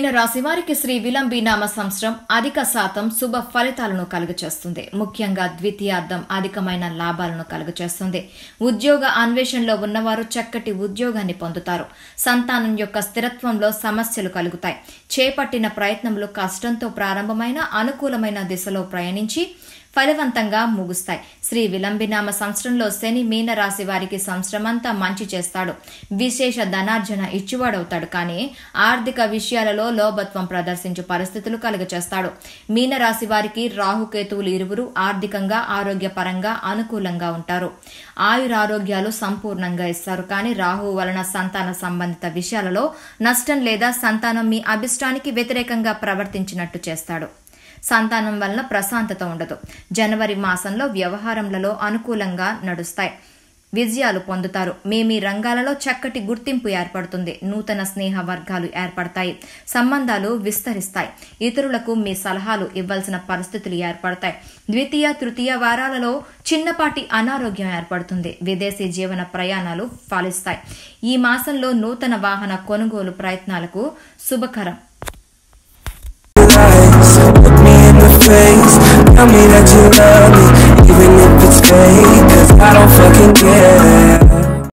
మీన రాశి వారికి శ్రీ విలంబినామ సంవత్సరం అధిక శాతం శుభ ఫలితాలను కలుగచేస్తుంది. ముఖ్యంగా ద్వితీయార్థం అధికమైన లాభాలను కలుగచేస్తుంది. ఉద్యోగ అన్వేషణలో ఉన్నవారు చక్కటి ఉద్యోగాన్ని పొందుతారు. సంతానం యొక్క స్థిరత్వంలో సమస్యలు కలుగుతాయి. చేపట్టిన ప్రయత్నములు కష్టంతో ప్రారంభమైన అనుకూలమైన దిశలో ప్రయాణించి ఫలవంతంగా ముగుస్తాయి. శ్రీ విలంబినామ సంవత్సరంలో శని మీన రాశి వారికి సంవత్సరమంతా మంచి చేస్తాడు. విశేష ధనార్జన ఇచ్చువాడవుతాడు. కానీ ఆర్థిక విషయాలలో లోభత్వం ప్రదర్శించు పరిస్థితులు కలుగచేస్తాడు. మీన రాశి వారికి రాహుకేతువులు ఇరువురు ఆర్థికంగా ఆరోగ్యపరంగా అనుకూలంగా ఉంటారు. ఆయురారోగ్యాలు సంపూర్ణంగా ఇస్తారు. కానీ రాహువు వలన సంతాన సంబంధిత విషయాలలో నష్టం లేదా సంతానం మీ అభిష్టానికి వ్యతిరేకంగా ప్రవర్తించినట్టు చేస్తాడు. సంతానం వలన ప్రశాంతత ఉండదు. జనవరి మాసంలో వ్యవహారములలో అనుకూలంగా నడుస్తాయి. విజయాలు పొందుతారు. మీ రంగాలలో చక్కటి గుర్తింపు ఏర్పడుతుంది. నూతన స్నేహ వర్గాలు ఏర్పడతాయి. సంబంధాలు విస్తరిస్తాయి. ఇతరులకు మీ సలహాలు ఇవ్వాల్సిన పరిస్థితులు ఏర్పడతాయి. ద్వితీయ తృతీయ వారాలలో చిన్నపాటి అనారోగ్యం ఏర్పడుతుంది. విదేశీ జీవన ప్రయాణాలు ఫలిస్తాయి. ఈ మాసంలో నూతన వాహన కొనుగోలు ప్రయత్నాలకు శుభకరం. Tell me that you love me, even if it's fake, 'cause I don't fucking care.